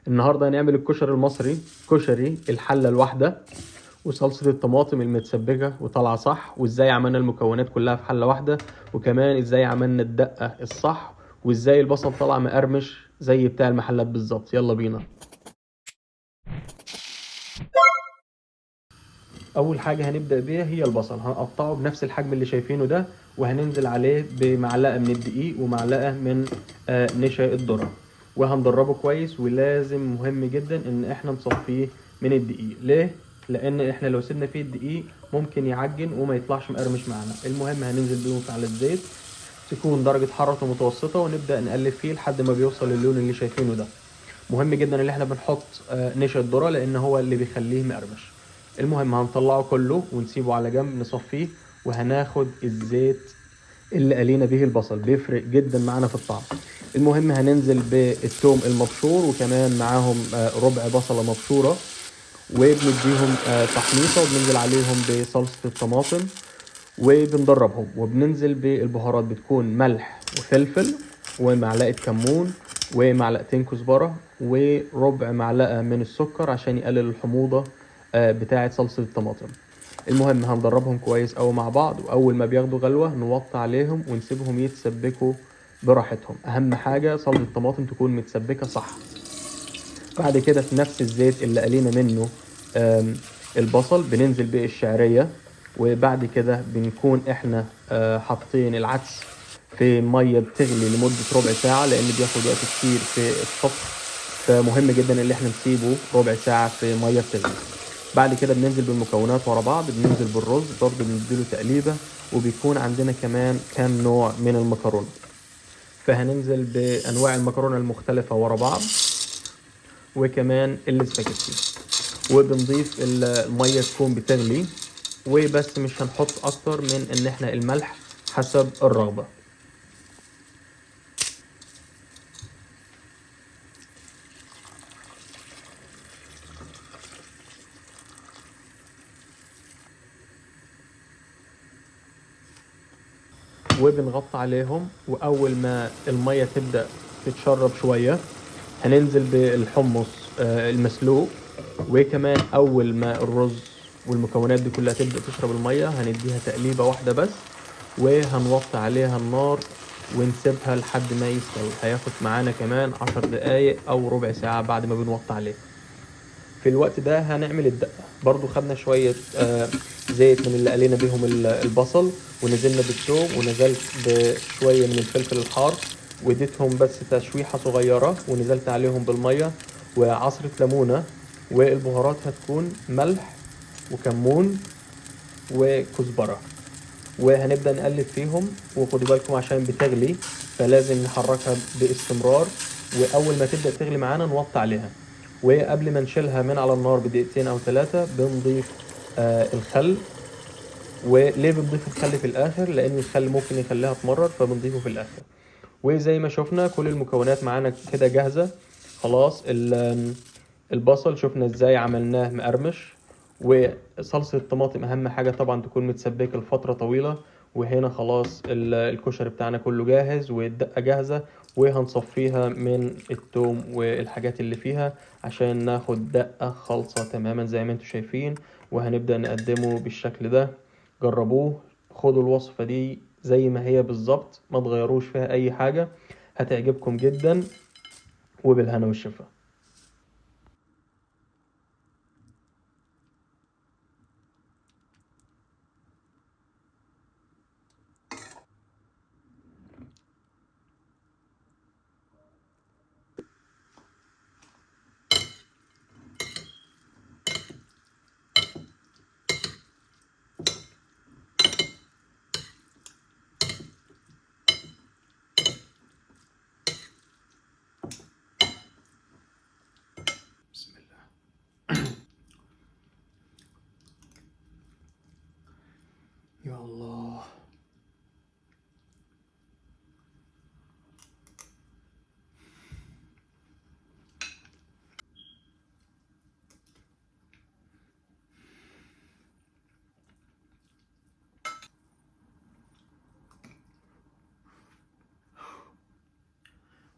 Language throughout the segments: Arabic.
النهارده هنعمل الكشري المصري، كشري الحله الواحده وصلصه الطماطم المتسبكه وطالعه صح، وازاي عملنا المكونات كلها في حله واحده، وكمان ازاي عملنا الدقه الصح، وازاي البصل طالع مقرمش زي بتاع المحلات بالظبط. يلا بينا. اول حاجه هنبدا بيها هي البصل. هنقطعه بنفس الحجم اللي شايفينه ده، وهننزل عليه بمعلقه من الدقيق ومعلقه من نشا الذره، وهندربه كويس. ولازم مهم جدا ان احنا نصفيه من الدقيق. ليه؟ لان احنا لو سيبنا فيه الدقيق ممكن يعجن وما يطلعش مقرمش معانا. المهم هننزل بيهم على الزيت، تكون درجه حرارته متوسطه، ونبدا نقلب فيه لحد ما بيوصل للون اللي شايفينه ده. مهم جدا ان احنا بنحط نشا الذره لان هو اللي بيخليه مقرمش. المهم هنطلعه كله ونسيبه على جنب نصفيه، وهناخد الزيت اللي قلينا به البصل، بيفرق جدا معانا في الطعم. المهم هننزل بالثوم المبشور، وكمان معاهم ربع بصلة مبشورة، وبنديهم تحميصة، وبننزل عليهم بصلصة الطماطم وبندربهم. وبننزل بالبهارات، بتكون ملح وفلفل ومعلقة كمون ومعلقتين كزبرة وربع معلقة من السكر عشان يقلل الحموضة بتاعة صلصة الطماطم. المهم هندربهم كويس قوي مع بعض، واول ما بياخدوا غلوة نوطي عليهم ونسيبهم يتسبكوا براحتهم. اهم حاجة صلصة الطماطم تكون متسبكة صح. بعد كده في نفس الزيت اللي قلينا منه البصل بننزل بيه الشعرية، وبعد كده بنكون احنا حاطين العدس في مية بتغلي لمدة ربع ساعة، لان بياخد وقت كتير في الطبخ، فمهم جدا ان احنا نسيبه ربع ساعة في مية بتغلي. بعد كده بننزل بالمكونات ورا بعض، بننزل بالرز برضه بنديله تقليبة، وبيكون عندنا كمان كام نوع من المكرونة، فهننزل بانواع المكرونة المختلفة ورا بعض، وكمان الاسباجيتي. وبنضيف الميه تكون بتغلي، وبس مش هنحط اكتر من ان احنا الملح حسب الرغبة. وبنغطي عليهم، واول ما الميه تبدأ تتشرب شوية هننزل بالحمص المسلوق. وكمان اول ما الرز والمكونات دي كلها تبدأ تشرب الميه هنديها تقليبة واحدة بس، وهنوطي عليها النار ونسيبها لحد ما يستوي. هياخد معانا كمان 10 دقايق او ربع ساعة بعد ما بنوطي عليه. في الوقت ده هنعمل الدقة. برضو خدنا شوية زيت من اللي قلينا بيهم البصل، ونزلنا بالثوم، ونزلت بشوية من الفلفل الحار، واديتهم بس تشويحة صغيرة، ونزلت عليهم بالمية وعصرة ليمونة. والبهارات هتكون ملح وكمون وكزبرة، وهنبدأ نقلب فيهم. وخدوا بالكم عشان بتغلي فلازم نحركها باستمرار، وأول ما تبدأ تغلي معانا نوطي عليها. وقبل ما نشيلها من على النار بدقيقتين أو 3 بنضيف الخل. وليه بنضيف الخل في الآخر؟ لأن الخل ممكن يخليها تمرر، فبنضيفه في الآخر. وزي ما شفنا كل المكونات معانا كده جاهزة خلاص. البصل شفنا ازاي عملناه مقرمش، وصلصة الطماطم اهم حاجة طبعا تكون متسبكة لفترة طويلة. وهنا خلاص الكشري بتاعنا كله جاهز، والدقة جاهزة، وهنصفيها من التوم والحاجات اللي فيها عشان ناخد دقة خالصة تماما زي ما انتم شايفين. وهنبدأ نقدمه بالشكل ده. جربوه، خدوا الوصفة دي زي ما هي بالظبط، ما تغيروش فيها اي حاجة، هتعجبكم جدا. وبالهنا والشفا.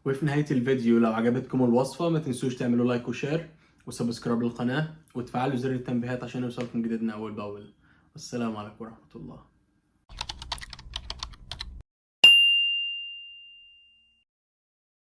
وفي نهاية الفيديو لو عجبتكم الوصفة ما تنسوش تعملوا لايك وشير وسبسكرايب للقناة وتفعلوا زر التنبيهات عشان يوصلكم جديدنا أول بأول. والسلام عليكم ورحمة الله.